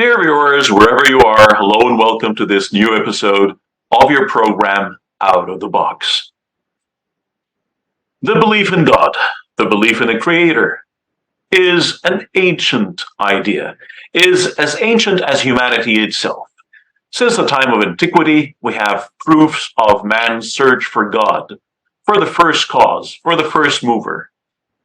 Dear viewers, wherever you are, hello and welcome to this new episode of your program, Out of the Box. The belief in God, the belief in a creator, is an ancient idea, is as ancient as humanity itself. Since the time of antiquity, we have proofs of man's search for God, for the first cause, for the first mover.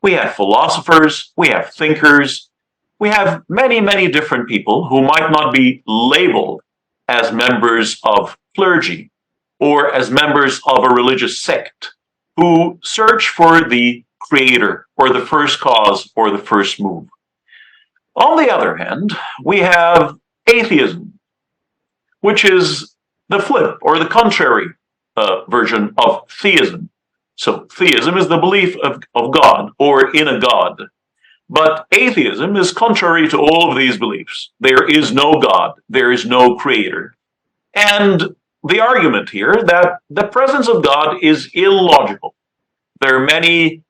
We have philosophers, we have thinkers, we have many, many different people who might not be labeled as members of clergy or as members of a religious sect who search for the creator or the first cause or the first move. On the other hand, we have atheism, which is the flip or the contrary version of theism. So theism is the belief of God or in a God. But atheism is contrary to all of these beliefs. There is no God, there is no creator. And the argument here that the presence of God is illogical. There are many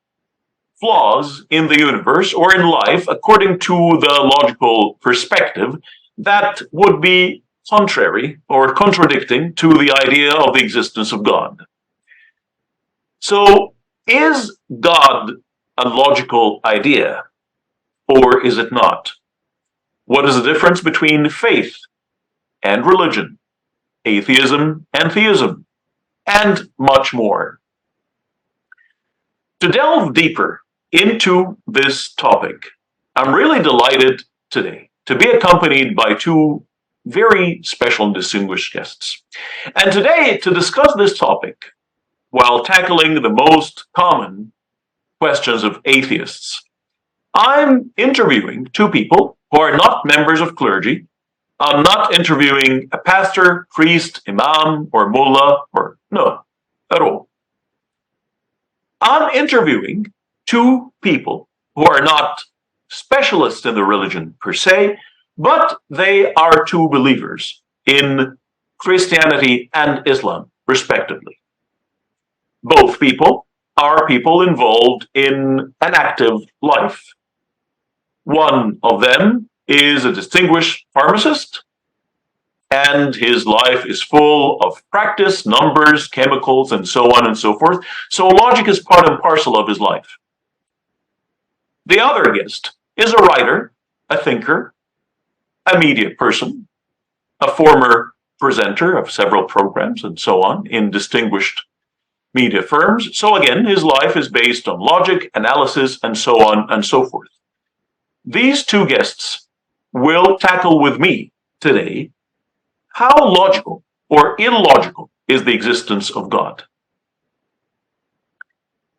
flaws in the universe or in life, according to the logical perspective, that would be contrary or contradicting to the idea of the existence of God. So, is God a logical idea? Or is it not? What is the difference between faith and religion, atheism and theism, and much more? To delve deeper into this topic, I'm really delighted today to be accompanied by two very special and distinguished guests. And today, to discuss this topic, while tackling the most common questions of atheists, I'm interviewing two people who are not members of clergy. I'm not interviewing a pastor, priest, imam, or mullah, or no, at all. I'm interviewing two people who are not specialists in the religion per se, but they are two believers in Christianity and Islam, respectively. Both people are people involved in an active life. One of them is a distinguished pharmacist, and his life is full of practice, numbers, chemicals, and so on and so forth. So logic is part and parcel of his life. The other guest is a writer, a thinker, a media person, a former presenter of several programs and so on in distinguished media firms. So again, his life is based on logic, analysis, and so on and so forth. These two guests will tackle with me today how logical or illogical is the existence of God.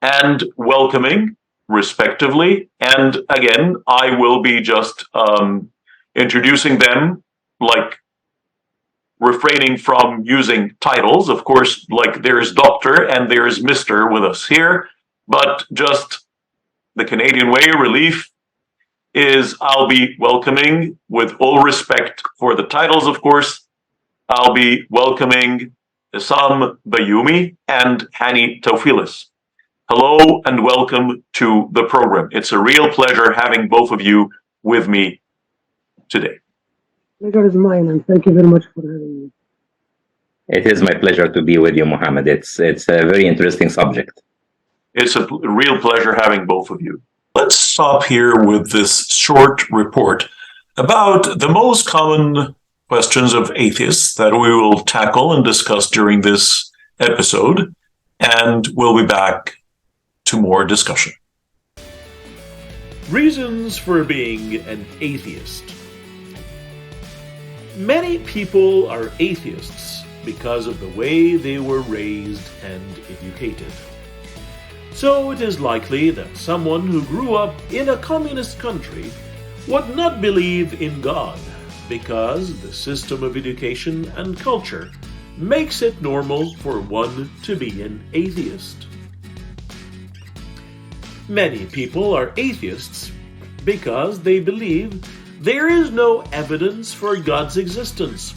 And welcoming, respectively, and again, I will be just introducing them, like refraining from using titles. Of course, like there's Doctor and there's Mr. with us here, but just the Canadian way, relief, is I'll be welcoming, with all respect for the titles, of course, I'll be welcoming Issam Bayoumi and Hani Taufilis. Hello and welcome to the program. It's a real pleasure having both of you with me today. Pleasure is mine, and thank you very much for having me. It is my pleasure to be with you, Mohammed. It's a very interesting subject. It's a real pleasure having both of you. Let's stop here with this short report about the most common questions of atheists that we will tackle and discuss during this episode, and we'll be back to more discussion. Reasons for being an atheist. Many people are atheists because of the way they were raised and educated. So it is likely that someone who grew up in a communist country would not believe in God because the system of education and culture makes it normal for one to be an atheist. Many people are atheists because they believe there is no evidence for God's existence,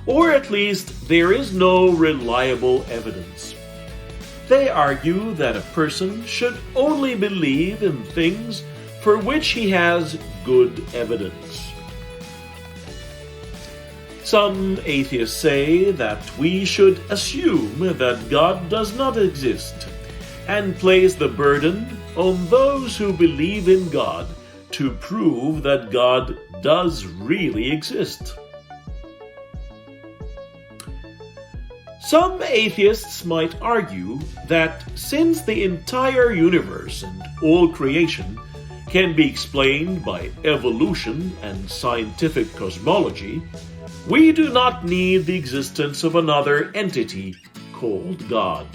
or at least there is no reliable evidence. They argue that a person should only believe in things for which he has good evidence. Some atheists say that we should assume that God does not exist and place the burden on those who believe in God to prove that God does really exist. Some atheists might argue that since the entire universe and all creation can be explained by evolution and scientific cosmology, we do not need the existence of another entity called God.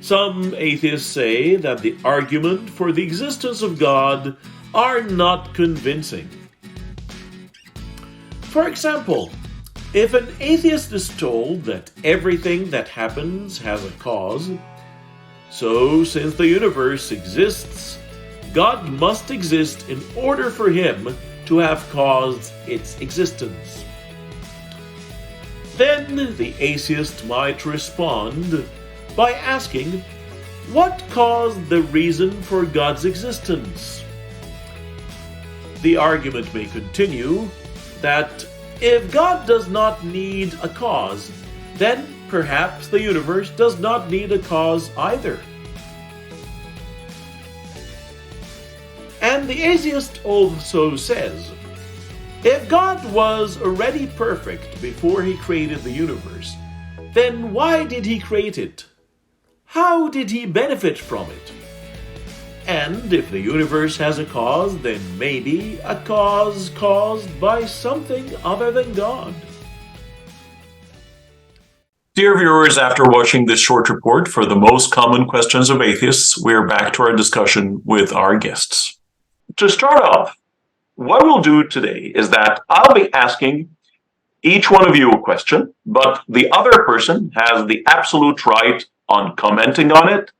Some atheists say that the argument for the existence of God are not convincing. For example, if an atheist is told that everything that happens has a cause, so since the universe exists, God must exist in order for him to have caused its existence. Then the atheist might respond by asking, what caused the reason for God's existence? The argument may continue that if God does not need a cause, then perhaps the universe does not need a cause either. And the atheist also says, if God was already perfect before he created the universe, then why did he create it? How did he benefit from it? And if the universe has a cause, then maybe a cause caused by something other than God. Dear viewers, after watching this short report for the most common questions of atheists, we're back to our discussion with our guests. To start off, what we'll do today is that I'll be asking each one of you a question, but the other person has the absolute right on commenting on it,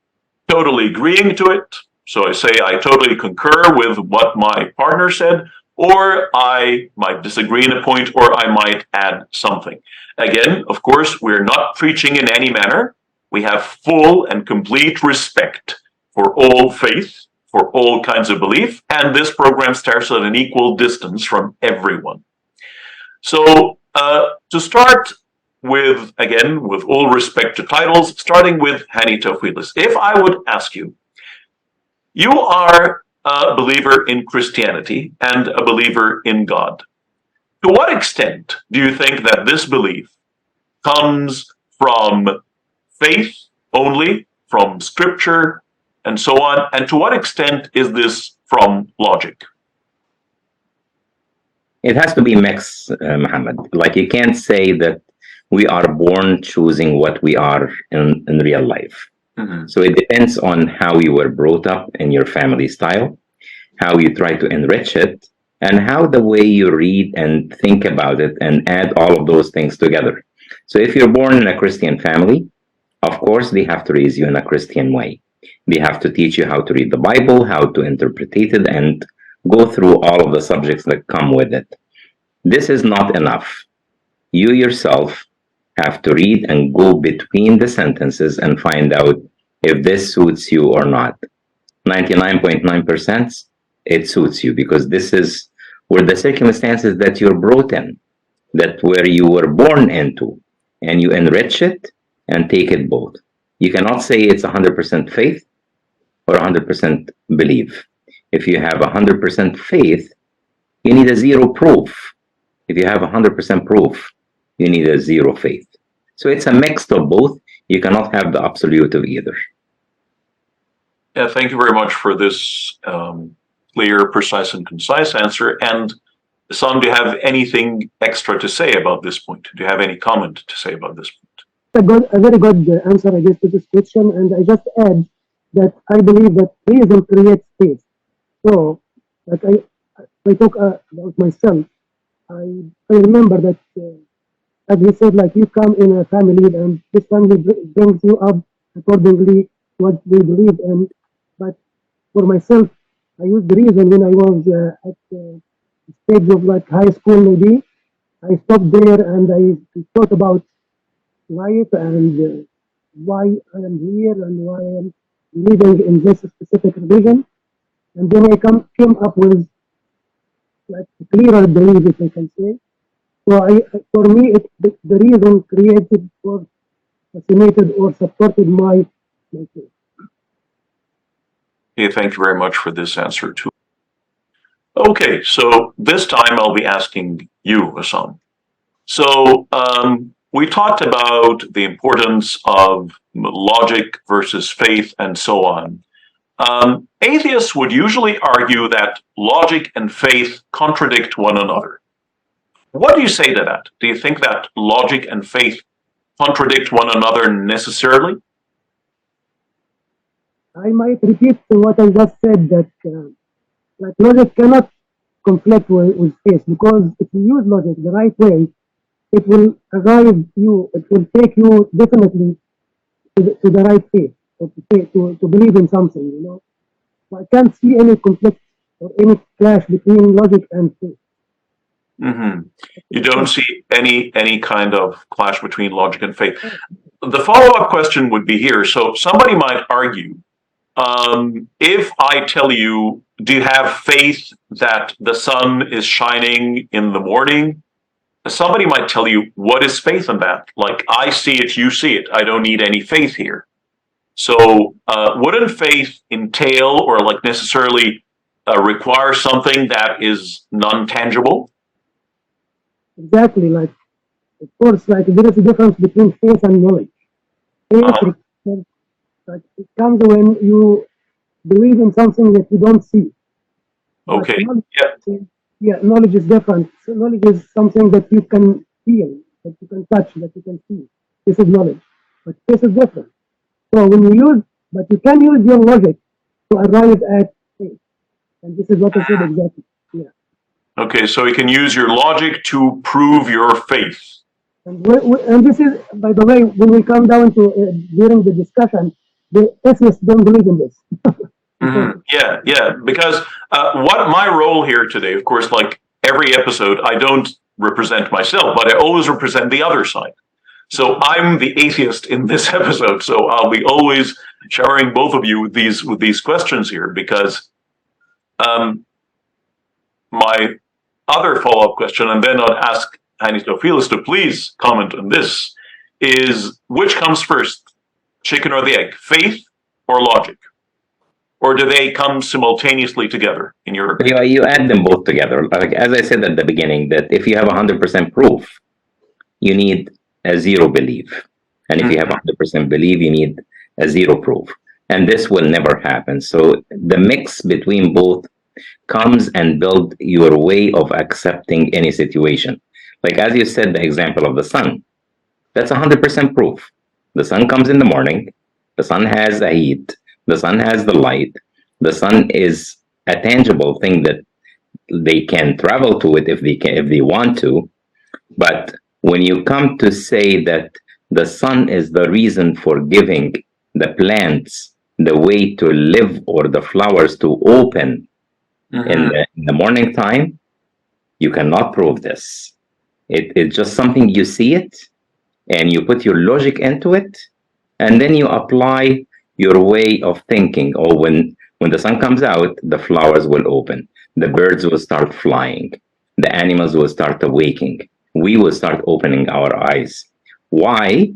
totally agreeing to it. So I say I totally concur with what my partner said, or I might disagree in a point, or I might add something. Again, of course, we're not preaching in any manner. We have full and complete respect for all faith, for all kinds of belief, and this program starts at an equal distance from everyone. So to start with, again, with all respect to titles, starting with Hani Tawfilis, if I would ask you, you are a believer in Christianity and a believer in God. To what extent do you think that this belief comes from faith only, from scripture, and so on? And to what extent is this from logic? It has to be mixed, Muhammad. Like you can't say that we are born choosing what we are in real life. Mm-hmm. So it depends on how you were brought up in your family style, how you try to enrich it, and how the way you read and think about it and add all of those things together. So if you're born in a Christian family, of course, they have to raise you in a Christian way. They have to teach you how to read the Bible, how to interpret it, and go through all of the subjects that come with it. This is not enough. You yourself have to read and go between the sentences and find out if this suits you or not. 99.9% it suits you, because this is where the circumstances that you're brought in, that where you were born into, and you enrich it and take it both. You cannot say it's 100% faith or 100% belief. If you have 100% faith, you need a zero proof. If you have 100% proof, you need a zero faith. So it's a mix of both. You cannot have the absolute of either. Yeah, thank you very much for this clear, precise, and concise answer. And Sam, do you have anything extra to say about this point? Do you have any comment to say about this point? A very good answer, I guess, to this question. And I just add that I believe that theism creates faith. So, like I talk about myself, I remember that, as he said, like you come in a family and this family brings you up accordingly what they believe in. But for myself, I used the reason when I was at the stage of like high school maybe. I stopped there and I thought about life and why I am here and why I am living in this specific religion. And then I came up with like a clearer belief, if I can say. So for me, the reason created or fascinated or supported my faith. Okay, thank you very much for this answer too. Okay, so this time I'll be asking you, Hassan. So we talked about the importance of logic versus faith and so on. Atheists would usually argue that logic and faith contradict one another. What do you say to that? Do you think that logic and faith contradict one another necessarily? I might repeat what I just said that like logic cannot conflict with faith because if you use logic the right way, it will arrive you. It will take you definitely to the right faith or to believe in something. So I can't see any conflict or any clash between logic and faith. Mm-hmm. You don't see any kind of clash between logic and faith. The follow-up question would be here. So somebody might argue, if I tell you, do you have faith that the sun is shining in the morning? Somebody might tell you, what is faith in that? Like, I see it, you see it. I don't need any faith here. So wouldn't faith entail or like necessarily require something that is non-tangible? Exactly, like of course, like there is a difference between faith and knowledge. Faith, like it comes when you believe in something that you don't see. But Okay. knowledge, Yeah. yeah, knowledge is different. So knowledge is something that you can feel, that you can touch, that you can see. This is knowledge. But faith is different. So but you can use your logic to arrive at faith. And this is what I said exactly. Yeah. Okay, so you can use your logic to prove your faith. And this is, by the way, when we come down to during the discussion, the atheists don't believe in this. Mm-hmm. Yeah. Because what my role here today, of course, like every episode, I don't represent myself, but I always represent the other side. So I'm the atheist in this episode. So I'll be always showering both of you with these questions here because my other follow-up question, and then I'll ask Athiesm to please comment on this, is which comes first, chicken or the egg, faith or logic? Or do they come simultaneously together in your opinion? You add them both together. Like as I said at the beginning, that if you have 100% proof, you need a zero belief. And if you have 100% belief, you need a zero proof. And this will never happen. So the mix between both comes and build your way of accepting any situation. Like as you said, the example of the sun, that's 100% proof. The sun comes in the morning, the sun has a heat, the sun has the light, the sun is a tangible thing that they can travel to it if they want to. But when you come to say that the sun is the reason for giving the plants the way to live or the flowers to open in the morning time, you cannot prove this. It's just something you see it and you put your logic into it, and then you apply your way of thinking. Or when the sun comes out, the flowers will open, the birds will start flying, the animals will start awaking, we will start opening our eyes. Why?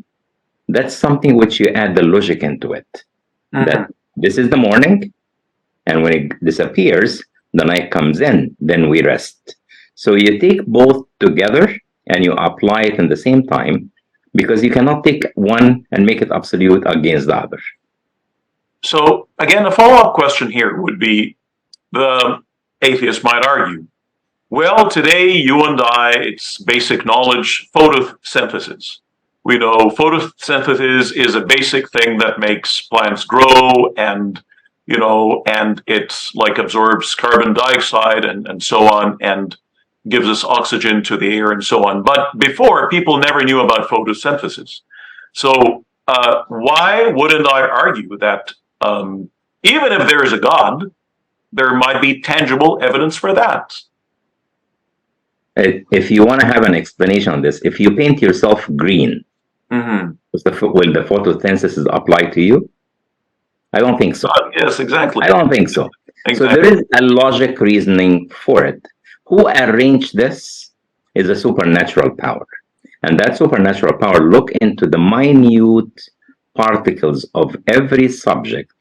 That's something which you add the logic into it. That this is the morning, and when it disappears, the night comes in, then we rest. So you take both together and you apply it in the same time, because you cannot take one and make it absolute against the other. So again, a follow-up question here would be, the atheist might argue, well, today you and I, it's basic knowledge, photosynthesis. We know photosynthesis is a basic thing that makes plants grow, and and it's like absorbs carbon dioxide and so on, and gives us oxygen to the air and so on. But before, people never knew about photosynthesis. So why wouldn't I argue that even if there is a God, there might be tangible evidence for that? If you want to have an explanation on this, if you paint yourself green, will the photosynthesis apply to you? I don't think so. Yes, exactly. I don't think so. Exactly. So there is a logic reasoning for it. Who arranged this? is a supernatural power. And that supernatural power look into the minute particles of every subject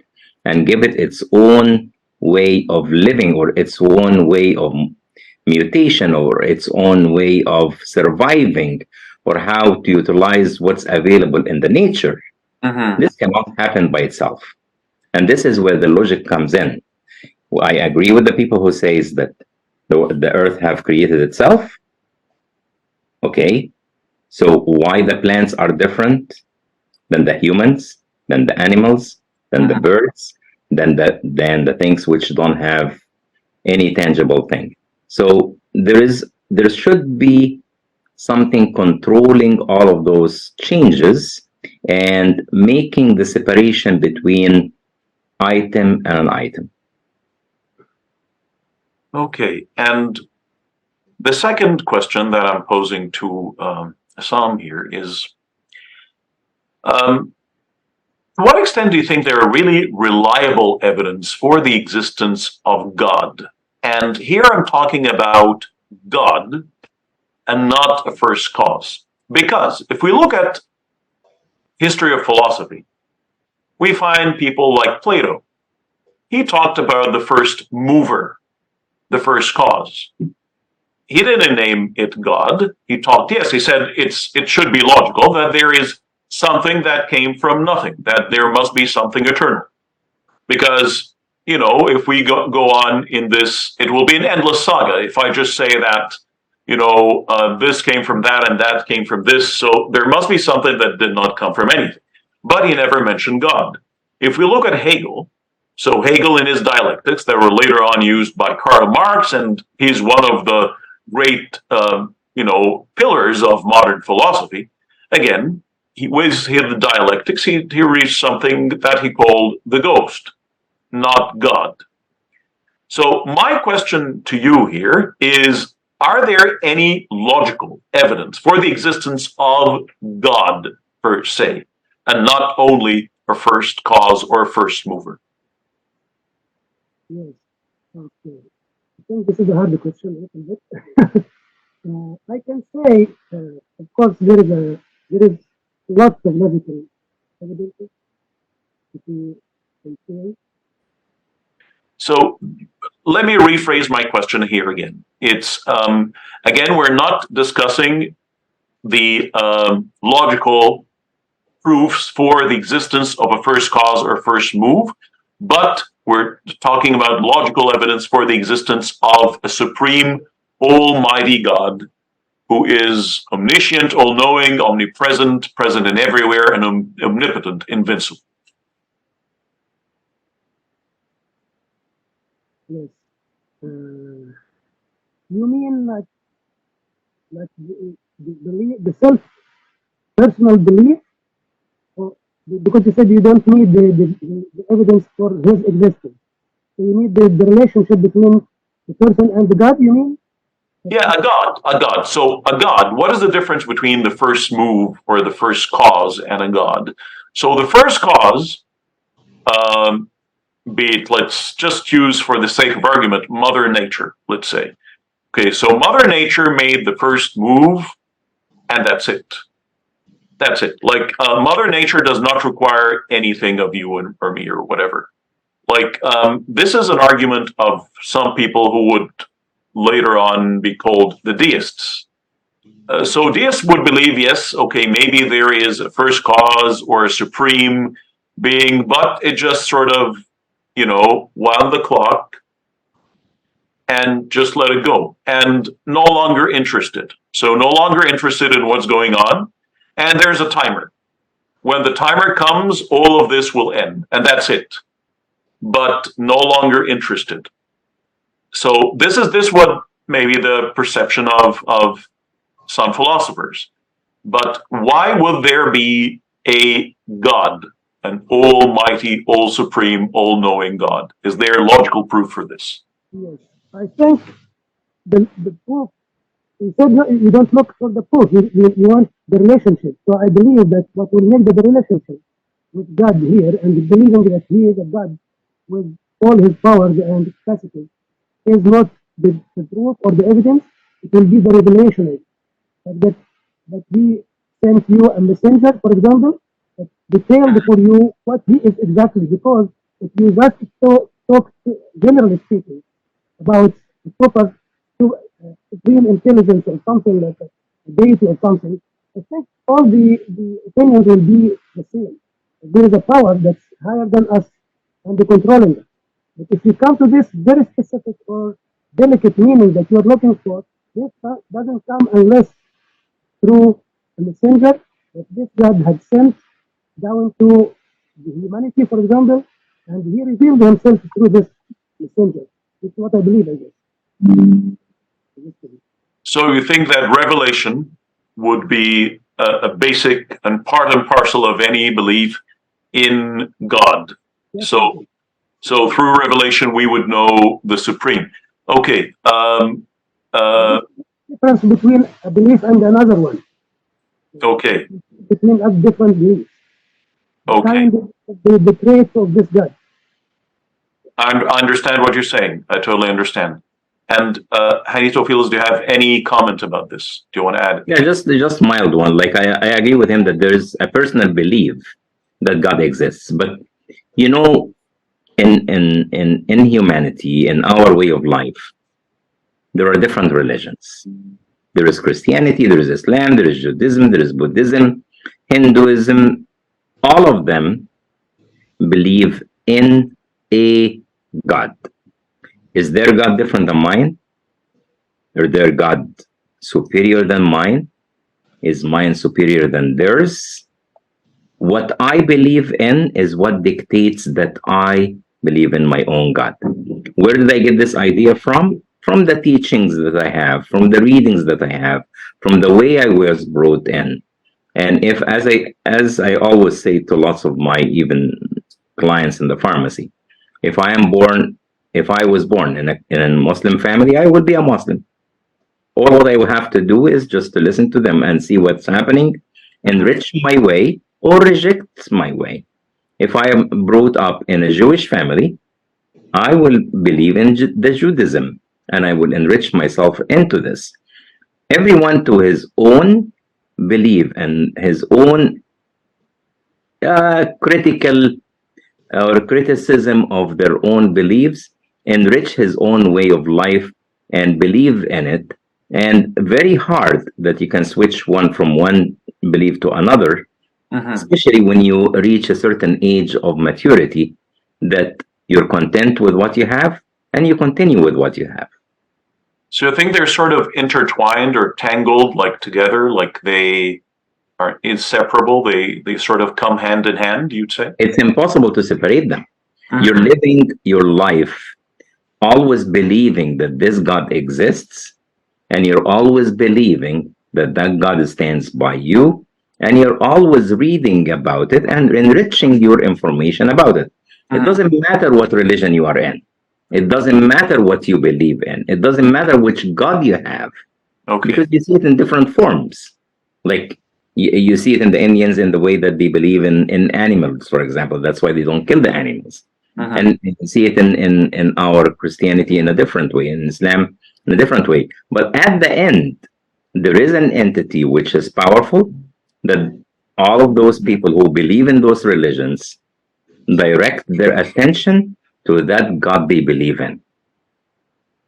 and give it its own way of living or its own way of mutation or its own way of surviving or how to utilize what's available in the nature. This cannot happen by itself. And this is where the logic comes in. I agree with the people who says that the earth have created itself. Okay, so why the plants are different than the humans, than the animals, than the birds, than the things which don't have any tangible thing. So there should be something controlling all of those changes and making the separation between item and an item. Okay, and the second question that I'm posing to Sam here is, to what extent do you think there are really reliable evidence for the existence of God? And here I'm talking about God and not a first cause. Because if we look at history of philosophy, we find people like Plato. He talked about the first mover, the first cause. He didn't name it God. He said it should be logical that there is something that came from nothing, that there must be something eternal. Because, if we go on in this, it will be an endless saga. If I just say that, this came from that and that came from this, so there must be something that did not come from anything. But he never mentioned God. If we look at Hegel, so Hegel in his dialectics that were later on used by Karl Marx, and he's one of the great, pillars of modern philosophy. Again, with his dialectics, he reached something that he called the ghost, not God. So my question to you here is, are there any logical evidence for the existence of God per se, and not only a first cause or a first mover? Yes. Okay. I think this is a hard question a little bit. I can say, of course, there is lots of logical evidence. If you can say. So let me rephrase my question here again. It's again, we're not discussing the logical proofs for the existence of a first cause or first move, but we're talking about logical evidence for the existence of a supreme, almighty God who is omniscient, all-knowing, omnipresent, present in everywhere, and omnipotent, invincible. Yes. You mean like the belief, the self personal belief, or because you said you don't need the evidence for his existence, so you need the relationship between the person and the God. You mean? Yeah, a God. So a God, what is the difference between the first move or the first cause and a God? So the first cause, be it, let's just use for the sake of argument, Mother Nature, let's say. Okay, so Mother Nature made the first move, and that's it. That's it. Like, Mother Nature does not require anything of you or me or whatever. Like, this is an argument of some people who would later on be called the deists. So deists would believe, yes, okay, maybe there is a first cause or a supreme being, but it just sort of, wound the clock and just let it go, and no longer interested. So no longer interested in what's going on, and there's a timer. When the timer comes, all of this will end, and that's it. But no longer interested. So this what maybe the perception of some philosophers. But why would there be a God, an almighty, all supreme, all knowing God? Is there logical proof for this? Yes, I think the proof. You said no, you don't look for the proof. You want the relationship. So I believe that what will make the relationship with God here, and believing that He is a God with all His powers and capacities, is not the proof or the evidence. It will be the revelation like that he sent you a messenger, for example, that detailed for you what he is exactly. Because if you just talk generally speaking about the super supreme intelligence or something like a deity or something, I think all the opinions will be the same. There is a power that's higher than us and the controlling us. But if you come to this very specific or delicate meaning that you're looking for, this doesn't come unless through a messenger that this God had sent down to the humanity, for example, and he revealed himself through this messenger. It's what I believe, I guess. So you think that revelation would be a basic and part and parcel of any belief in God. So, so through revelation, we would know the supreme. Okay. Difference between a belief and another one. Okay. Between us different beliefs. Okay. Kind of the traits of this God. I understand what you're saying. I totally understand. And Hanitophilos, do you have any comment about this? Do you want to add? Yeah, just mild one. Like I agree with him that there is a personal belief that God exists, but you know, in humanity, in our way of life, there are different religions. There is Christianity, there is Islam, there is Judaism, there is Buddhism, Hinduism. All of them believe in a God. Is their God different than mine? Is their God superior than mine? Is mine superior than theirs? What I believe in is what dictates that I believe in my own God. Where did I get this idea from? From the teachings that I have, from the readings that I have, from the way I was brought in. And if, as I always say to lots of my even clients in the pharmacy, if I was born in a Muslim family, I would be a Muslim. All what I will have to do is just to listen to them and see what's happening, enrich my way or reject my way. If I am brought up in a Jewish family, I will believe in the Judaism and I will enrich myself into this. Everyone to his own belief and his own critical or criticism of their own beliefs, enrich his own way of life and believe in it. And very hard that you can switch from one belief to another, especially when you reach a certain age of maturity, that you're content with what you have and you continue with what you have. So I think they're sort of intertwined or tangled, like together, like they are inseparable. They sort of come hand in hand, you'd say? It's impossible to separate them. You're living your life always believing that this God exists, and you're always believing that that God stands by you, and you're always reading about it and enriching your information about it. It doesn't matter what religion you are in. It doesn't matter what you believe in. It doesn't matter which God you have. Okay. Because you see it in different forms. Like you see it in the Indians in the way that they believe in animals, for example. That's why they don't kill the animals. And you see it in our Christianity in a different way, in Islam in a different way. But at the end, there is an entity which is powerful that all of those people who believe in those religions direct their attention to that God they believe in.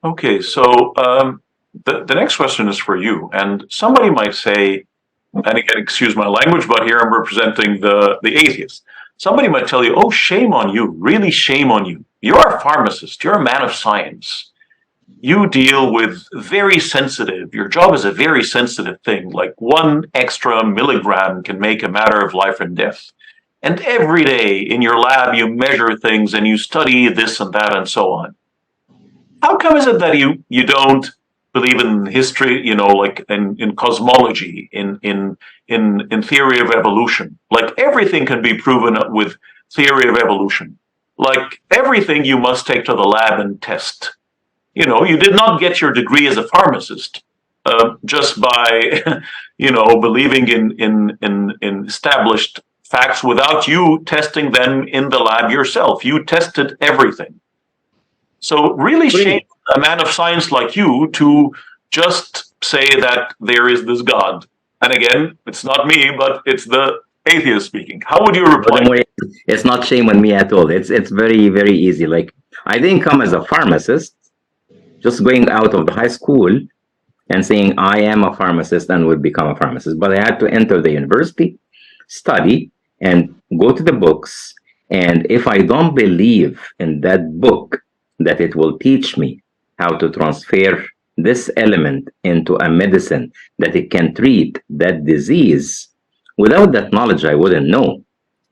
Okay, so the next question is for you. And somebody might say, and again, excuse my language, but here I'm representing the atheists. Somebody might tell you, oh, shame on you, really shame on you. You're a pharmacist, you're a man of science. You deal with very sensitive, your job is a very sensitive thing, like 1 extra milligram can make a matter of life and death. And every day in your lab, you measure things and you study this and that and so on. How come is it that you don't believe in history, like in cosmology, in theory of evolution? Like everything can be proven with theory of evolution. Like everything you must take to the lab and test. You did not get your degree as a pharmacist just by, believing in established facts without you testing them in the lab yourself. You tested everything. So really shame a man of science like you to just say that there is this God. And again, it's not me, but it's the atheist speaking. How would you But reply? it's not shame on me at all. It's very, very easy. Like, I didn't come as a pharmacist, just going out of the high school and saying I am a pharmacist and would become a pharmacist. But I had to enter the university, study, and go to the books. And if I don't believe in that book that it will teach me how to transfer this element into a medicine that it can treat that disease, without that knowledge, I wouldn't know.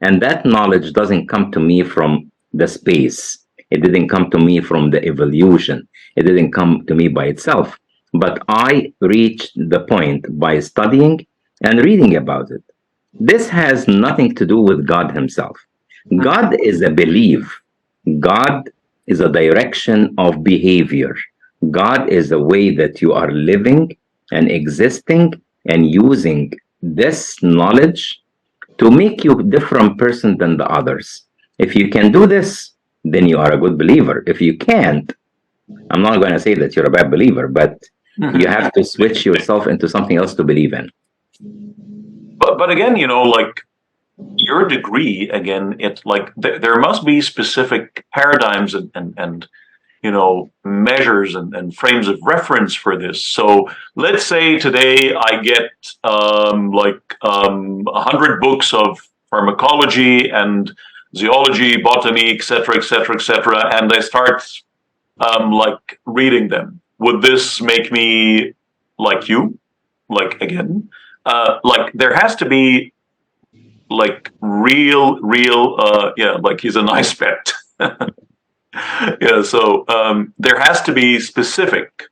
And that knowledge doesn't come to me from the space. It didn't come to me from the evolution. It didn't come to me by itself. But I reached the point by studying and reading about it. This has nothing to do with God Himself. God is a belief. God is a direction of behavior. God is the way that you are living and existing and using this knowledge to make you a different person than the others. If you can do this, then you are a good believer. If you can't, I'm not going to say that you're a bad believer, but you have to switch yourself into something else to believe in. But again, like your degree, again, it's like there must be specific paradigms and measures and frames of reference for this. So let's say today I get 100 books of pharmacology and zoology, botany, etc., etc., etc., and I start reading them. Would this make me like you? Like again, there has to be real, yeah, like he's a nice pet. Yeah, so there has to be specific,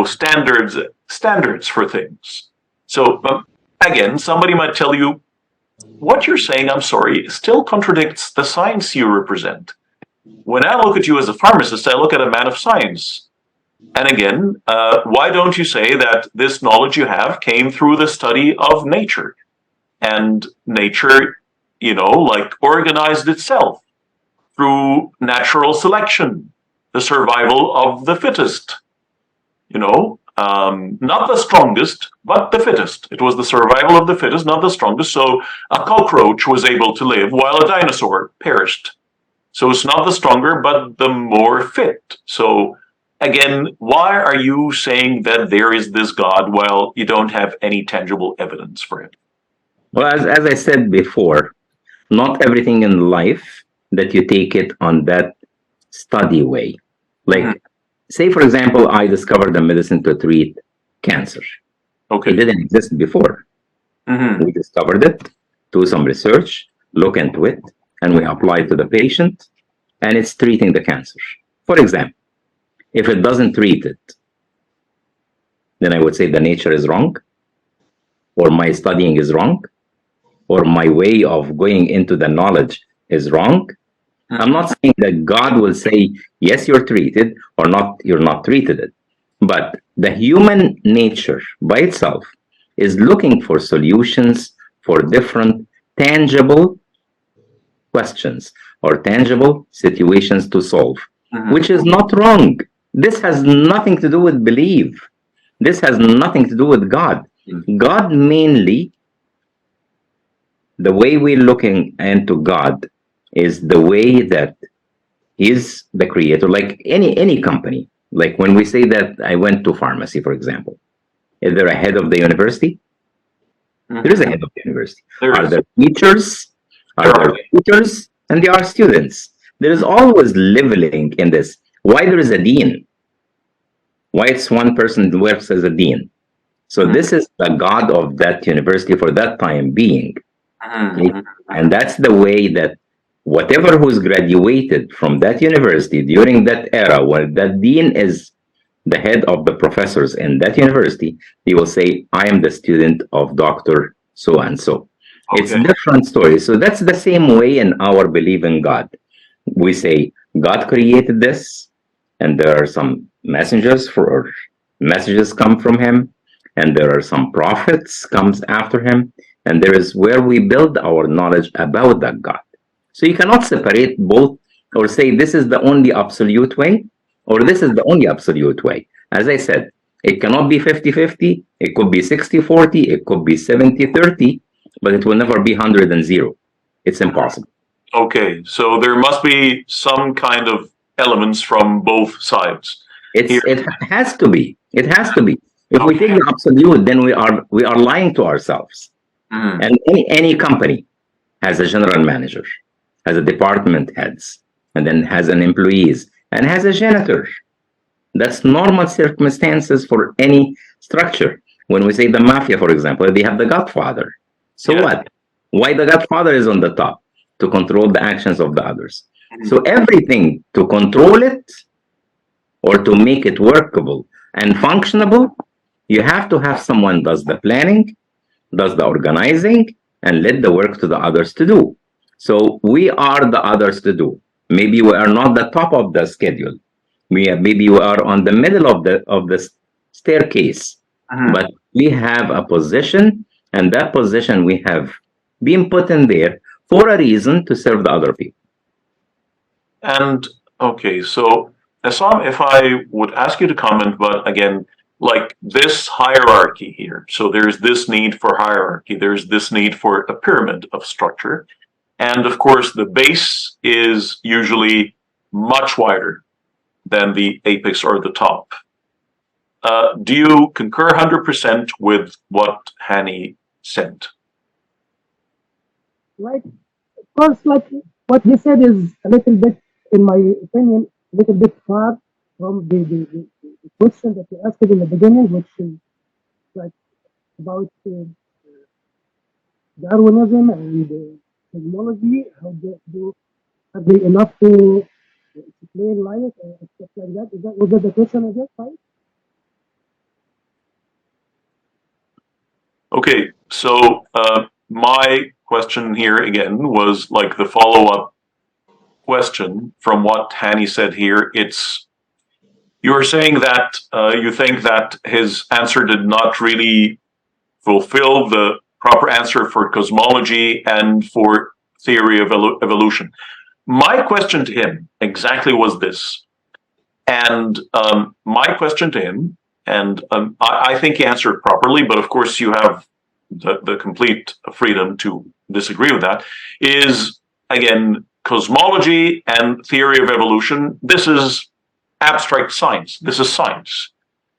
standards for things. So again, somebody might tell you, what you're saying, I'm sorry, still contradicts the science you represent. When I look at you as a pharmacist, I look at a man of science. And again, why don't you say that this knowledge you have came through the study of nature? And nature, organized itself through natural selection, the survival of the fittest, not the strongest, but the fittest. It was the survival of the fittest, not the strongest. So a cockroach was able to live while a dinosaur perished. So it's not the stronger, but the more fit. So again, why are you saying that there is this God while you don't have any tangible evidence for it? Well, as I said before, not everything in life that you take it on that study way. Like, say, for example, I discovered a medicine to treat cancer. Okay. It didn't exist before. We discovered it, do some research, look into it, and we apply it to the patient, and it's treating the cancer. For example, if it doesn't treat it, then I would say the nature is wrong, or my studying is wrong, or my way of going into the knowledge is wrong. I'm not saying that God will say, yes, you're treated, or not, you're not treated it. But the human nature by itself is looking for solutions for different tangible questions or tangible situations to solve, which is not wrong. This has nothing to do with belief. This has nothing to do with God. God mainly, the way we're looking into God is the way that He's the creator, like any company. Like when we say that I went to pharmacy, for example, is there a head of the university? There is a head of the university. Are there teachers? Are there tutors? And there are students. There is always leveling in this. Why there is a dean? Why it's one person who works as a dean? So this is the God of that university for that time being. And that's the way that whatever who's graduated from that university during that era, where that dean is the head of the professors in that university, he will say, I am the student of Dr. So and so. It's different stories. So that's the same way in our belief in God. We say, God created this, and there are some messengers for messages come from him, and there are some prophets comes after him, and there is where we build our knowledge about that God. So you cannot separate both or say this is the only absolute way or this is the only absolute way. As I said, It cannot be 50-50. It could be 60-40. It could be 70-30, but it will never be 100 and 0. It's impossible. Okay, so there must be some kind of elements from both sides. It has to be. It has to be. If we take the absolute, then we are lying to ourselves. And any company has a general manager, has a department heads, and then has an employees, and has a janitor. That's normal circumstances for any structure. When we say the mafia, for example, they have the godfather. So what? Why the godfather is on the top? To control the actions of the others. So everything to control it or to make it workable and functionable, you have to have someone does the planning, does the organizing, and let the work to the others to do. So we are the others to do. Maybe we are not the top of the schedule. Maybe we are on the middle of the staircase, but we have a position, and that position we have been put in there for a reason to serve the other people. And okay, so Assam, if I would ask you to comment, but again, like this hierarchy here. So there's this need for hierarchy, there's this need for a pyramid of structure. And of course, the base is usually much wider than the apex or the top. Do you concur 100% with what Hani said? Like, of course, like what he said is a little bit, in my opinion, a little bit far from the question that you asked in the beginning, which is like about Darwinism and technology. How are they enough to explain life and stuff like that? Was that the question I guess, right? Okay, so my question here again was like the follow-up question from what Hani said here. It's you were saying that you think that his answer did not really fulfill the proper answer for cosmology and for theory of evolution. My question to him exactly was this, and my question to him, and I think he answered properly, but of course you have the complete freedom to disagree with that, is again, cosmology and theory of evolution. This is abstract science. This is science.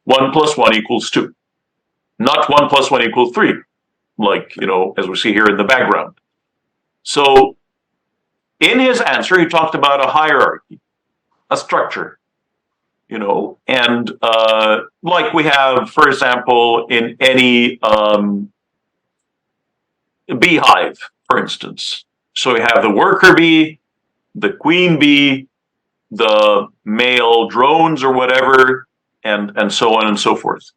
1 + 1 = 2. Not 1 + 1 = 3, like, as we see here in the background. So in his answer, he talked about a hierarchy, a structure, and like we have, for example, in any beehive, for instance. So we have the worker bee, the queen bee, the male drones or whatever, and so on and so forth.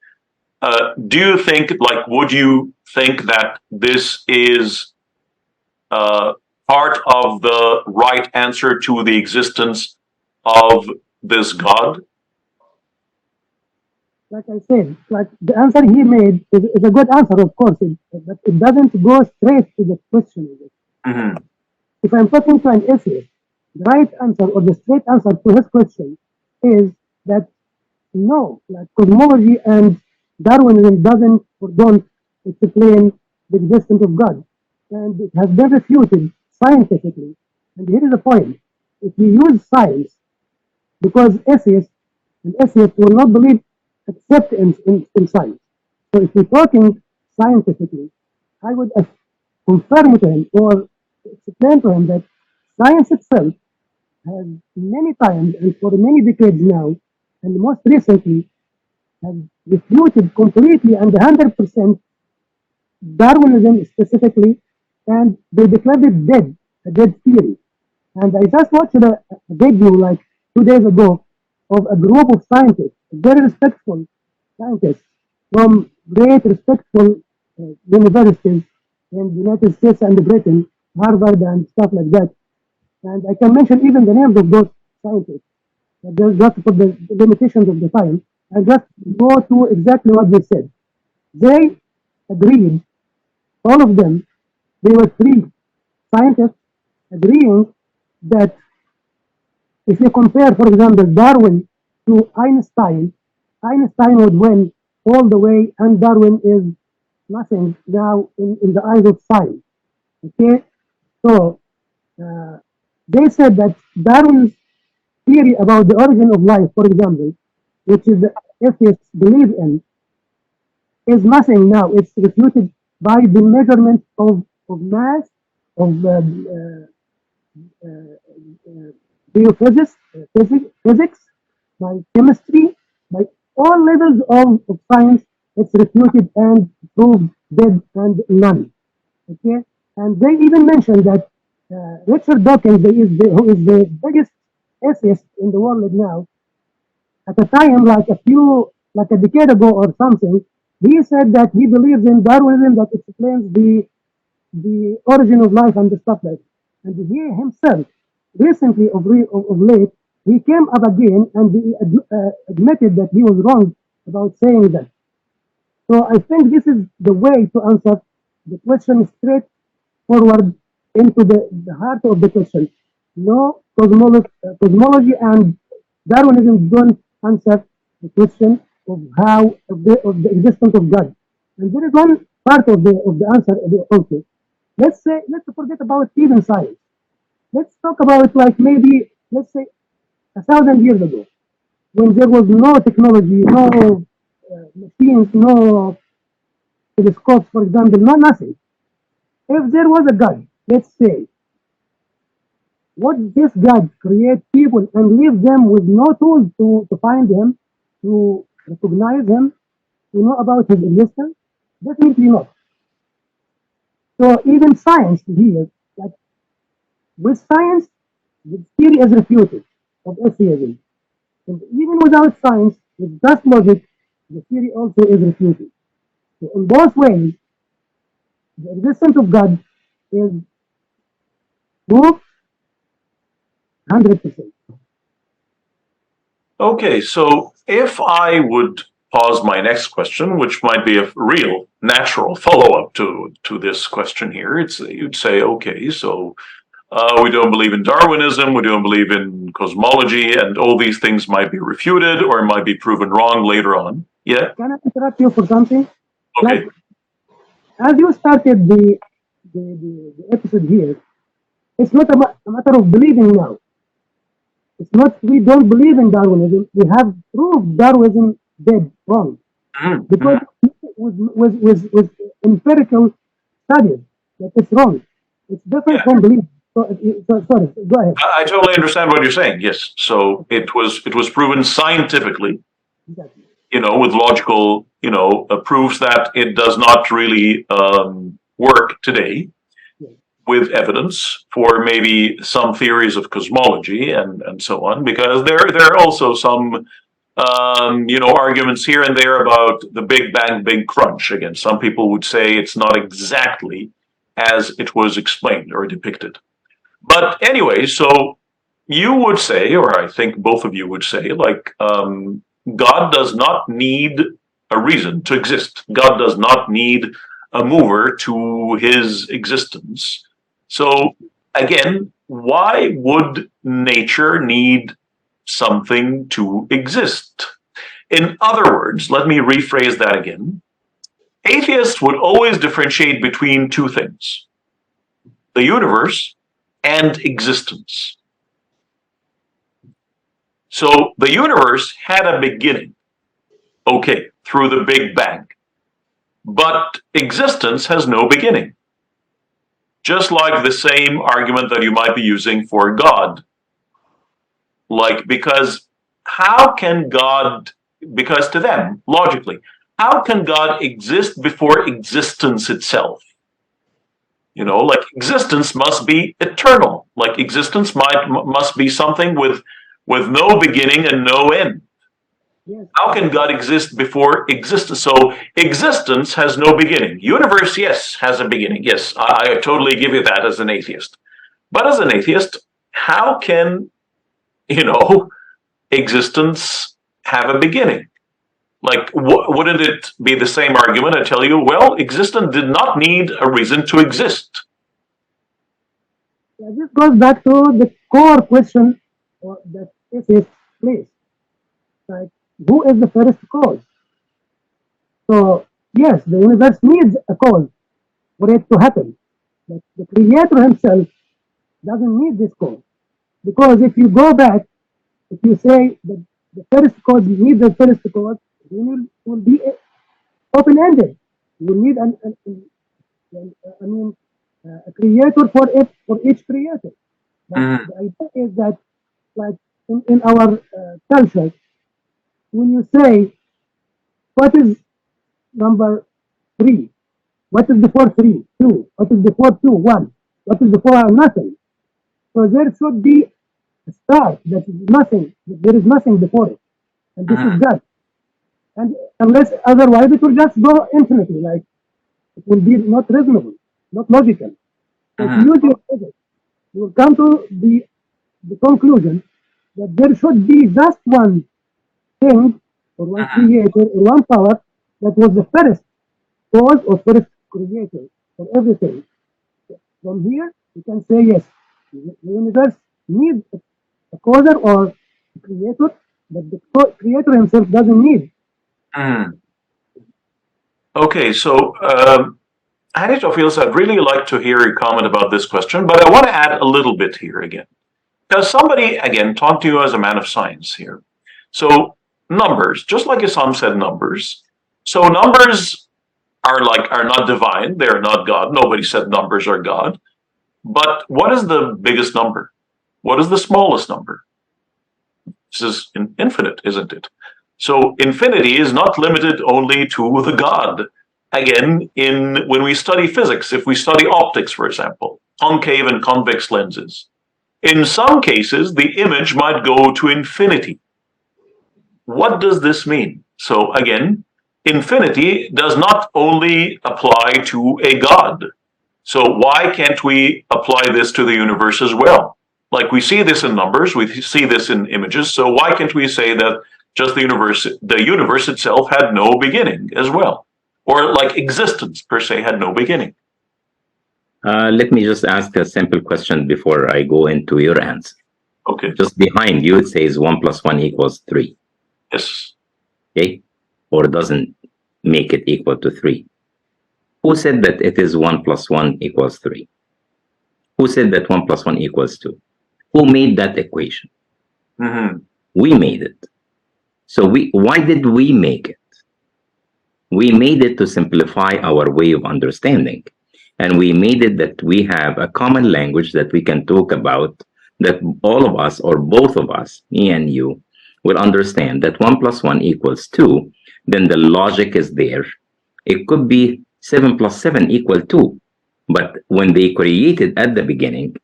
Do you think, would you think that this is part of the right answer to the existence of this God? Like I said, like the answer he made is a good answer, of course, but it doesn't go straight to the question. Mm-hmm. If I'm talking to an atheist, the right answer or the straight answer to his question is that no, like cosmology and Darwinism doesn't or don't explain the existence of God. And it has been refuted scientifically. And here is the point. If we use science, because atheists will not believe except in science. So if we're talking scientifically, I would confirm to him or explain to him that science itself has many times and for many decades now, and most recently, have refuted completely and 100% Darwinism specifically, and they declared it dead, a dead theory. And I just watched a video like 2 days ago of a group of scientists, very respectful scientists from great respectful universities in the United States and Britain, Harvard and stuff like that. And I can mention even the names of those scientists, just for the limitations of the time, and just go to exactly what they said. They agreed, all of them, they were three scientists agreeing that if you compare, for example, Darwin to Einstein, Einstein would win all the way, and Darwin is nothing now in the eyes of science. Okay, so uh, they said that Darwin's theory about the origin of life, for example, which is the atheists believe in, is nothing now. It's refuted by the measurement of mass, of biophysics, physics, by chemistry, by all levels of science. It's refuted and proved dead and none. Okay, and they even mentioned that Richard Dawkins, who is the biggest atheist in the world now, at a time like a decade ago or something, he said that he believes in Darwinism that explains the origin of life and the stuff like that. And he himself, recently of late, he came up again and he admitted that he was wrong about saying that. So I think this is the way to answer the question straight forward into the heart of the question. No, cosmology and Darwinism don't answer the question of how of the existence of God. And there is one part of the answer also. Let's forget about even science. Let's talk about like maybe let's say 1,000 years ago when there was no technology, no machines, no telescopes, for example, no nothing. If there was a God, let's say, would this God create people and leave them with no tools to find him, to recognize him, to know about his existence? Definitely not. So even science here, like with science, the theory is refuted of atheism. And even without science, with just logic, the theory also is refuted. So in both ways, the existence of God is proved 100%. Okay, so if I would pause my next question, which might be a real natural follow-up to this question here, you'd say, okay, so we don't believe in Darwinism, we don't believe in cosmology, and all these things might be refuted or might be proven wrong later on. Yeah. Can I interrupt you for something? Okay. Like, as you started the episode here, it's not a matter of believing now. It's not, we don't believe in Darwinism. We have proved Darwinism dead, wrong. Mm-hmm. Because with empirical studies that it's wrong. It's different from belief. Sorry, go ahead. I totally understand what you're saying. Yes. So it was proven scientifically, Exactly. with logical, proofs that it does not really work today, Yes. with evidence for maybe some theories of cosmology and so on, because there are also some arguments here and there about the Big Bang, Big Crunch. Again, some people would say it's not exactly as it was explained or depicted. But anyway, so you would say, or I think both of you would say, like, God does not need a reason to exist. God does not need a mover to his existence. So, again, why would nature need something to exist? In other words, let me rephrase that again. Atheists would always differentiate between two things: the universe and existence. So the universe had a beginning, okay, through the Big Bang. But existence has no beginning. Just like the same argument that you might be using for God. Like, because how can God, because to them, logically, how can God exist before existence itself? Like existence must be eternal. Like existence must be something with no beginning and no end. Yes. How can God exist before existence? So existence has no beginning. Universe, yes, has a beginning. Yes, I totally give you that as an atheist. But as an atheist, how can, existence have a beginning? Like, wouldn't it be the same argument? I tell you, well, existence did not need a reason to exist. Yeah, this goes back to the core question that atheists place. Like, who is the first cause. So yes, the universe needs a cause for it to happen. But the creator himself doesn't need this cause. Because if you go back, if you say that the first cause needs the first cause, then it will be open ended. You need I mean, a creator for it for each creator. But Mm-hmm. the idea is that, like in our culture, when you say what is number three, what is before three, two, what is before two, one, what is before nothing. So there should be a start that is nothing. There is nothing before it, and this is Mm-hmm. God. And unless otherwise, it will just go infinitely. Like it will be not reasonable, not logical. So if you Mm-hmm. use your physics, you will come to the conclusion that there should be just one thing or one Mm-hmm. creator or one power that was the first cause or first creator for everything. From here, you can say yes, the universe needs a causer or a creator, but the creator himself doesn't need. Mm-hmm. Okay, so Anitophilus, I'd really like to hear your comment about this question, but I want to add a little bit here again. Because somebody, again, talked to you as a man of science here. So numbers, just like Islam said numbers. So numbers are not divine, they're not God. Nobody said numbers are God. But what is the biggest number? What is the smallest number? This is infinite, isn't it? So infinity is not limited only to the God. Again, in when we study physics, if we study optics, for example, concave and convex lenses, in some cases the image might go to infinity. What does this mean? So again, infinity does not only apply to a God. So why can't we apply this to the universe as well? Like we see this in numbers, we see this in images. So why can't we say that just the universe itself had no beginning as well? Or like existence per se had no beginning. Let me just ask a simple question before I go into your answer. Okay. Just behind you, it says 1 plus 1 equals 3. Yes. Okay? Or doesn't make it equal to 3. Who said that it is 1 plus 1 equals 3? Who said that 1 plus 1 equals 2? Who made that equation? Mm-hmm. We made it. So why did we make it? We made it to simplify our way of understanding. And we made it that we have a common language that we can talk about, that all of us, or both of us, me and you, will understand that 1 plus 1 equals 2. Then the logic is there. It could be 7 plus 7 equal 2. But when they created at the beginning,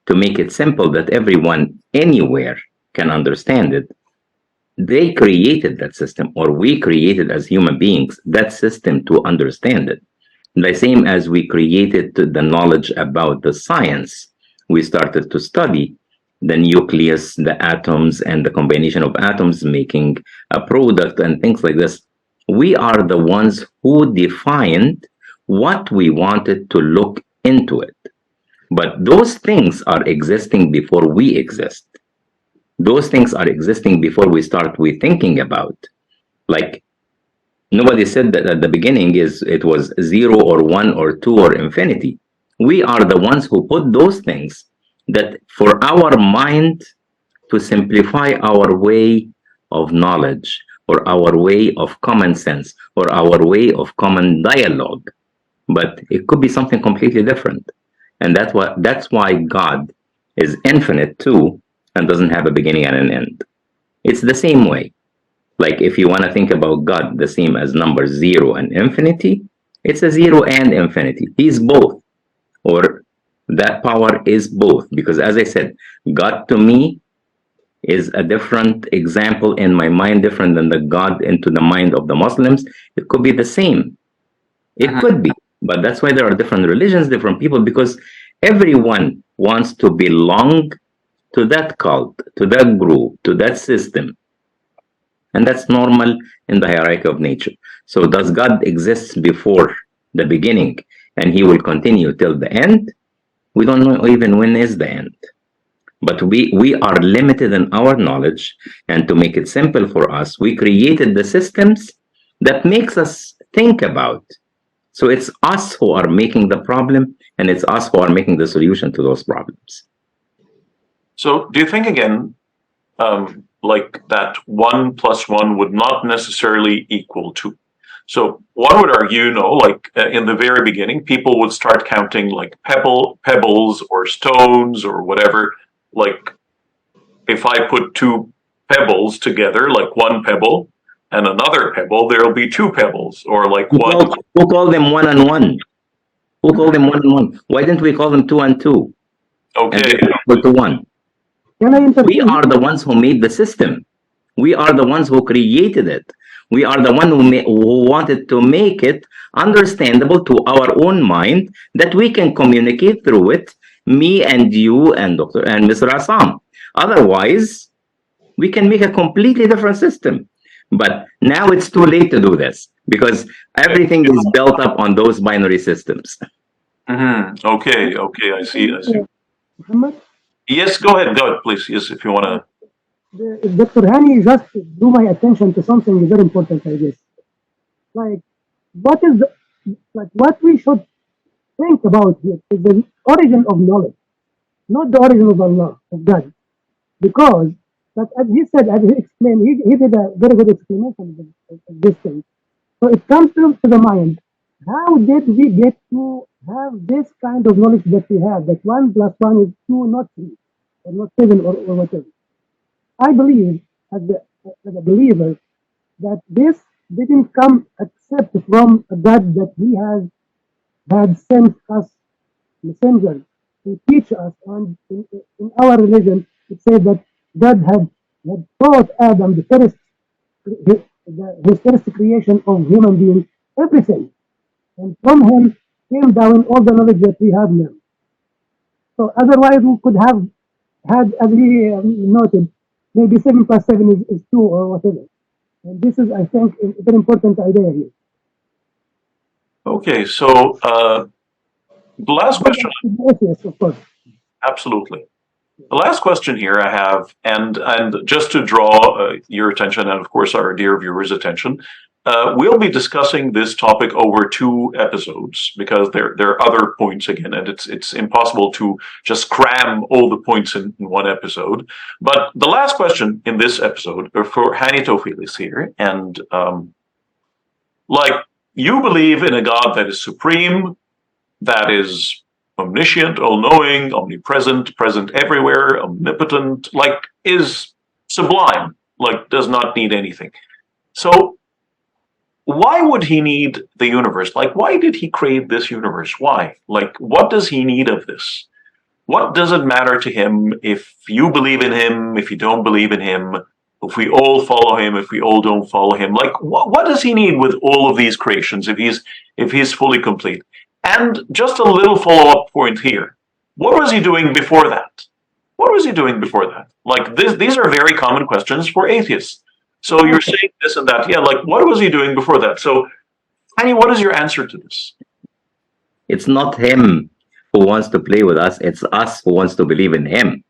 to make it simple that everyone anywhere can understand it, they created that system, or we created as human beings that system to understand it. The same as we created the knowledge about the science, we started to study the nucleus, the atoms, and the combination of atoms making a product and things like this. We are the ones who defined what we wanted to look into it. But those things are existing before we exist. Those things are existing before we thinking about. Like nobody said that at the beginning is it was 0 or 1 or 2 or infinity. We are the ones who put those things that for our mind to simplify our way of knowledge, or our way of common sense, or our way of common dialogue. But it could be something completely different. And that's why God is infinite too, and doesn't have a beginning and an end. It's the same way. Like if you want to think about God the same as numbers 0 and infinity, it's a 0 and infinity. He's both, or that power is both. Because as I said, God to me is a different example in my mind, different than the God into the mind of the Muslims. It could be the same. It Mm-hmm. could be. But that's why there are different religions, different people, because everyone wants to belong to that cult, to that group, to that system. And that's normal in the hierarchy of nature. So does God exist before the beginning and he will continue till the end? We don't know even when is the end. But we are limited in our knowledge, and to make it simple for us, we created the systems that makes us think about. So it's us who are making the problem, and it's us who are making the solution to those problems. So do you think again, like that 1 plus 1 would not necessarily equal 2? So one would argue, no, like in the very beginning, people would start counting like pebbles or stones or whatever. Like if I put two pebbles together, like one pebble and another pebble, there'll be two pebbles, or like one. Who call them one and one? Who called them one and one? Why didn't we call them two and two? Okay. And they're equal to one. We are the ones who made the system. We are the ones who created it. We are the one who wanted to make it understandable to our own mind that we can communicate through it, me and you and Dr. and Mr. Assam. Otherwise, we can make a completely different system. But now it's too late to do this because everything is built up on those binary systems. Okay, I see. Muhammad? Yes, go ahead, please. Yes, if you want to. Dr. Hani just drew my attention to something very important, I guess. Like, what is what we should think about here is the origin of knowledge, not the origin of Allah, of God. Because, as he said, as he explained, he did a very good explanation of this thing. So it comes to the mind, how did we get to have this kind of knowledge that we have, that 1 plus 1 is 2, not 3, or not 7, or whatever? I believe, as a believer, that this didn't come except from a God that He has had sent us messengers to teach us. And in our religion, it says that God had taught Adam his first creation of human beings, everything. And from him came down all the knowledge that we have now. So otherwise we could have had, as we noted, maybe 7 plus 7 is 2 or whatever. And this is, I think, a very important idea here. Okay, so the last question. Yes, of course. Absolutely. The last question here I have, and just to draw your attention and of course our dear viewers' attention, we'll be discussing this topic over 2 episodes because there are other points again, and it's impossible to just cram all the points in one episode. But the last question in this episode are for Hani Tofilis here, and like you believe in a God that is supreme, that is omniscient, all-knowing, omnipresent, present everywhere, omnipotent, like is sublime, like does not need anything. So why would he need the universe? Like, why did he create this universe? Why? Like, what does he need of this? What does it matter to him if you believe in him, if you don't believe in him, if we all follow him, if we all don't follow him? Like, what does he need with all of these creations if he's fully complete? And just a little follow-up point here. What was he doing before that? What was he doing before that? Like these are very common questions for atheists. So you're saying this and that. Yeah, like what was he doing before that? So, Hani, what is your answer to this? It's not him who wants to play with us. It's us who wants to believe in him.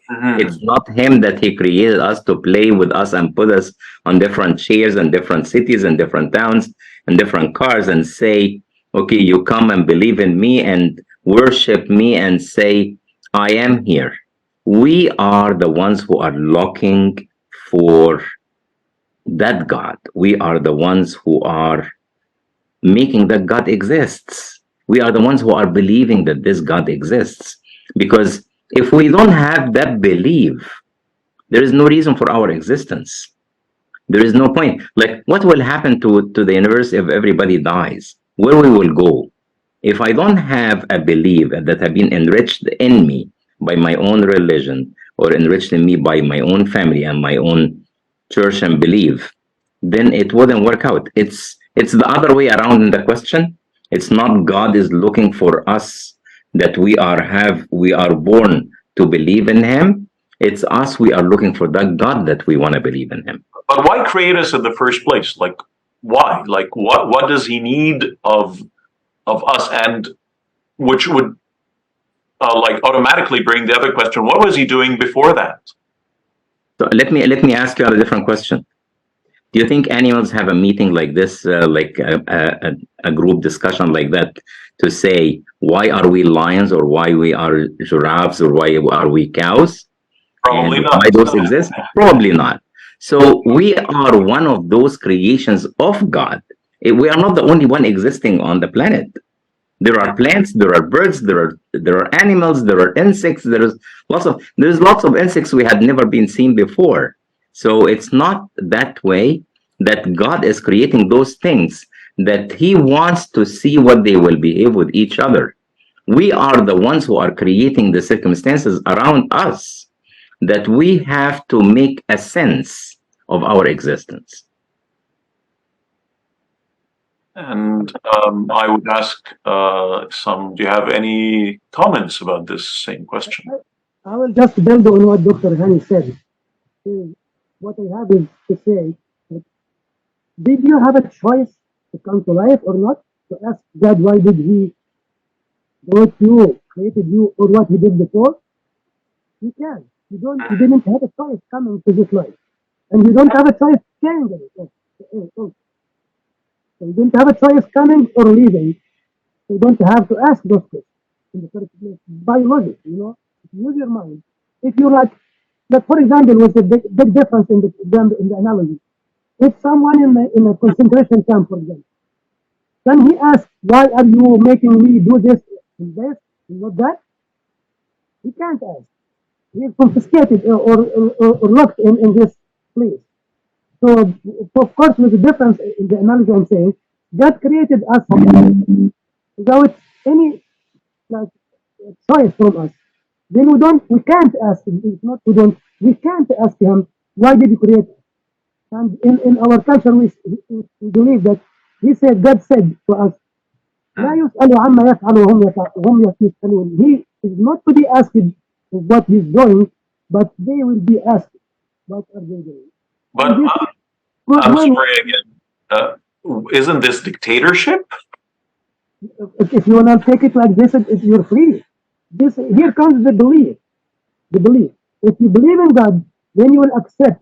It's not him that he created us to play with us and put us on different chairs and different cities and different towns and different cars and say, okay, you come and believe in me and worship me and say, I am here. We are the ones who are looking for that God. We are the ones who are making that God exists. We are the ones who are believing that this God exists. Because if we don't have that belief, there is no reason for our existence. There is no point. Like, what will happen to the universe if everybody dies? Where we will go? If I don't have a belief that have been enriched in me by my own religion or enriched in me by my own family and my own church and belief, then it wouldn't work out. It's the other way around in the question. It's not God is looking for us that we are born to believe in him. It's us, we are looking for that God that we want to believe in him. But why create us in the first place? Like, why? Like, what does he need of us? And which would like automatically bring the other question: what was he doing before that? So let me ask you a different question. Do you think animals have a meeting like this, like a group discussion like that, to say why are we lions or why we are giraffes or why are we cows Probably and not. why those exist? Probably not. So we are one of those creations of God. We are not the only one existing on the planet. There are plants, there are birds, there are animals, there are insects. There's lots of insects we had never been seen before. So it's not that way that God is creating those things that He wants to see what they will behave with each other. We are the ones who are creating the circumstances around us that we have to make a sense of our existence. And I would ask do you have any comments about this same question? I will just build on what Dr. Hani said. What I have is to say, that did you have a choice to come to life or not? To ask God why did He brought you, created you, or what He did before? You can. You didn't have a choice coming to this life, and you don't have a choice changing it. So you don't have a choice coming or leaving. You don't have to ask those questions in the first place. By logic, if you use your mind. If you like for example, with the big difference in the analogy. If someone in a concentration camp, for example, then he asks, "Why are you making me do this, and not that?" He can't ask. He is confiscated or locked in this place. So, of course, with the difference in the analogy I'm saying, God created us without any like choice from us. Then we can't ask him. It's not, we can't ask him, why did you create us? And in our culture, we believe that God said to us, لا يسأل عما يفعل وهم يسألون. He is not to be asked what he's doing, but they will be asked what are they doing. But I'm sorry again. Isn't this dictatorship? If you want to take it like this, you're free. Here comes the belief. The belief. If you believe in God, then you will accept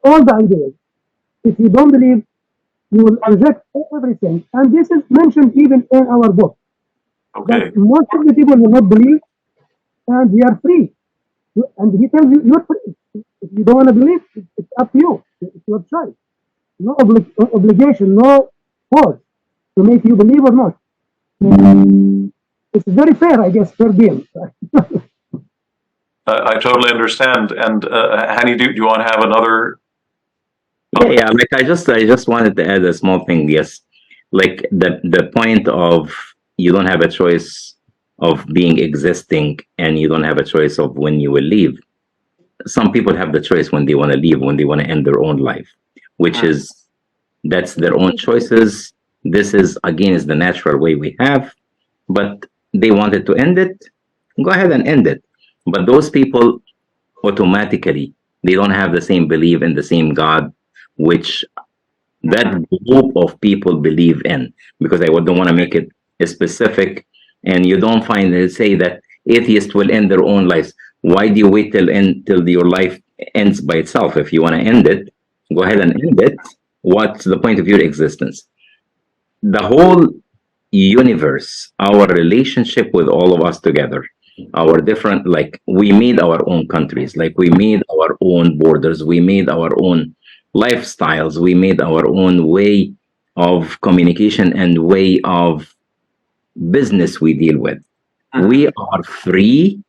all the ideas. If you don't believe, you will reject everything. And this is mentioned even in our book. Okay. That most of the people will not believe, and we are free. And he tells you, you're free. If you don't want to believe, it's up to you. It's your choice. No obligation, no force to make you believe or not. It's very fair, I guess, fair game. I totally understand. And Hani, do you want to have another? Yeah. Like I just wanted to add a small thing. Yes, like the point of you don't have a choice of being existing, and you don't have a choice of when you will leave. Some people have the choice when they want to leave, when they want to end their own life, which is that's their own choices. This is the natural way we have, but they wanted to end it. Go ahead and end it. But those people automatically they don't have the same belief in the same God, which that group of people believe in, because I don't want to make it specific, and you don't find it say that atheists will end their own lives. Why do you wait till your life ends by itself? If you want to end it, go ahead and end it. What's the point of your existence? The whole universe, our relationship with all of us together, our different, like we made our own countries, like we made our own borders, we made our own lifestyles, we made our own way of communication and way of business we deal with. We are free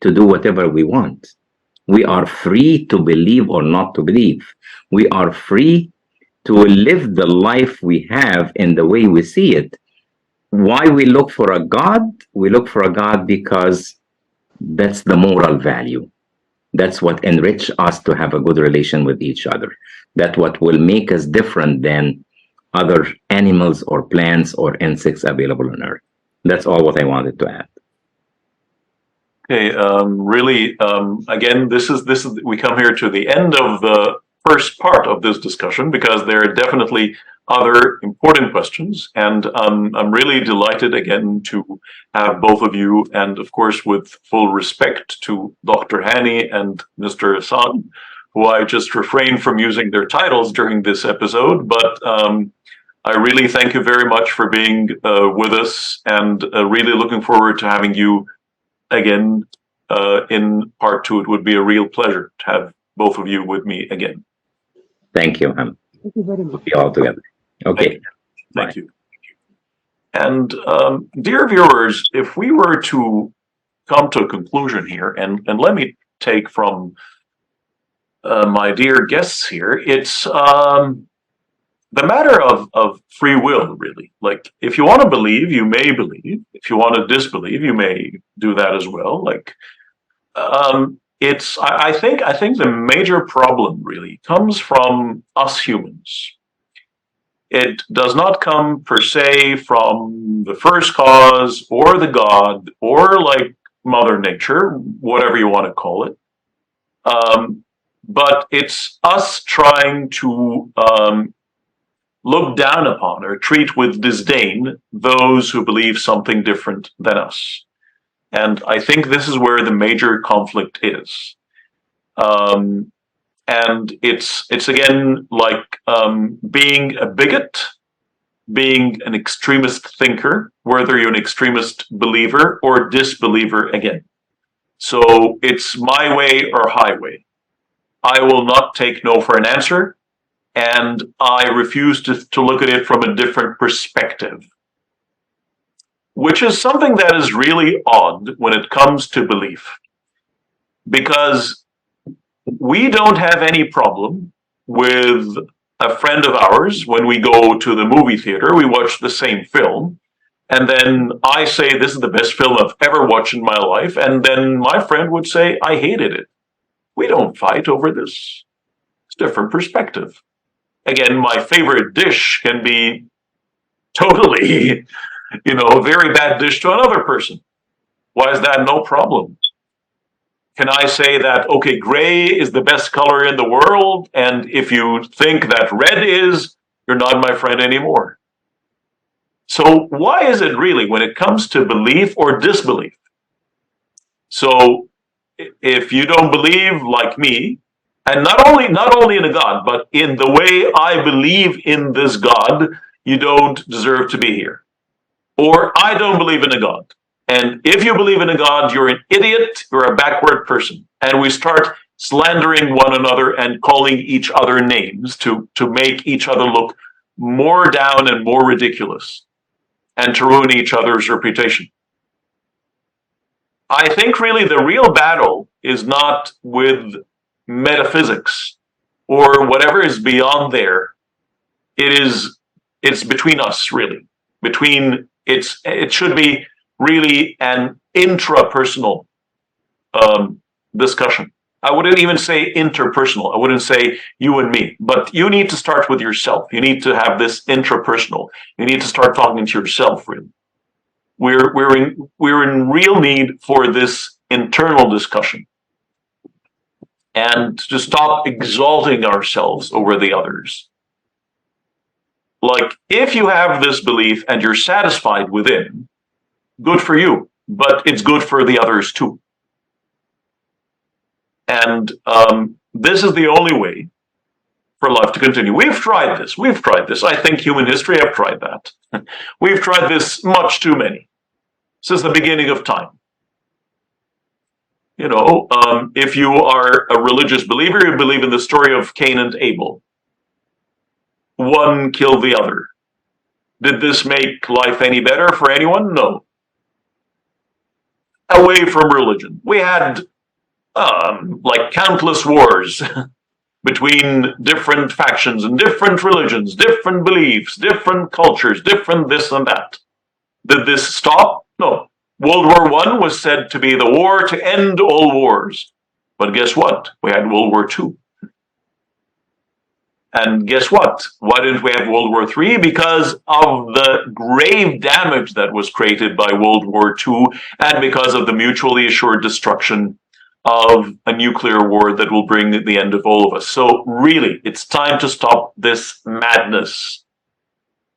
to do whatever we want. We are free to believe or not to believe. We are free to live the life we have in the way we see it. Why we look for a God? We look for a God because that's the moral value. That's what enrich us to have a good relation with each other. That's what will make us different than other animals or plants or insects available on Earth. That's all what I wanted to add. Okay, really, again, this is we come here to the end of the first part of this discussion because there are definitely other important questions. And I'm really delighted again to have both of you, and of course, with full respect to Dr. Hani and Mr. Hassan, who I just refrained from using their titles during this episode. But I really thank you very much for being with us, and really looking forward to having you again in part two. It would be a real pleasure to have both of you with me again. Thank you, Ham. Thank you very much. We'll be all together. Okay. Thank you. And dear viewers, if we were to come to a conclusion here, and let me take from my dear guests here, it's the matter of free will, really. Like, if you want to believe, you may believe. If you want to disbelieve, you may do that as well. Like, I think the major problem really comes from us humans. It does not come per se from the first cause or the God or like Mother Nature, whatever you want to call it. But it's us trying to look down upon or treat with disdain those who believe something different than us. And I think this is where the major conflict is. And it's again like being a bigot, being an extremist thinker, whether you're an extremist believer or disbeliever again. So it's my way or highway. I will not take no for an answer, and I refuse to look at it from a different perspective, which is something that is really odd when it comes to belief, because we don't have any problem with a friend of ours when we go to the movie theater, we watch the same film, and then I say, this is the best film I've ever watched in my life, and then my friend would say, I hated it. We don't fight over this. It's a different perspective. Again, my favorite dish can be totally, a very bad dish to another person. Why is that no problem? Can I say that, okay, gray is the best color in the world, and if you think that red is, you're not my friend anymore? So why is it really, when it comes to belief or disbelief? So if you don't believe like me, and not only in a God, but in the way I believe in this God, you don't deserve to be here. Or I don't believe in a God. And if you believe in a God, you're an idiot, you're a backward person. And we start slandering one another and calling each other names to make each other look more down and more ridiculous, and to ruin each other's reputation. I think really the real battle is not with metaphysics or whatever is beyond there. It's between us, really. It should be really an intrapersonal discussion. I wouldn't even say interpersonal. I wouldn't say you and me, but you need to start with yourself. You need to have this intrapersonal. You need to start talking to yourself, really. We're in real need for this internal discussion, and to stop exalting ourselves over the others. Like, if you have this belief and you're satisfied within, good for you, but it's good for the others too. And this is the only way for life to continue. We've tried this. I think human history have tried that. We've tried this much too many since the beginning of time. If you are a religious believer, you believe in the story of Cain and Abel. One killed the other. Did this make life any better for anyone? No. Away from religion, we had like countless wars between different factions and different religions, different beliefs, different cultures, different this and that. Did this stop? No. World War I was said to be the war to end all wars. But guess what? We had World War II. And guess what? Why didn't we have World War III? Because of the grave damage that was created by World War II, and because of the mutually assured destruction of a nuclear war that will bring the end of all of us. So really, it's time to stop this madness.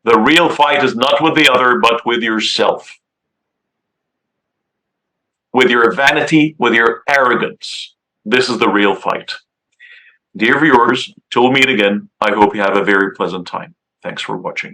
The real fight is not with the other, but with yourself. With your vanity, with your arrogance. This is the real fight. Dear viewers, till we meet again, I hope you have a very pleasant time. Thanks for watching.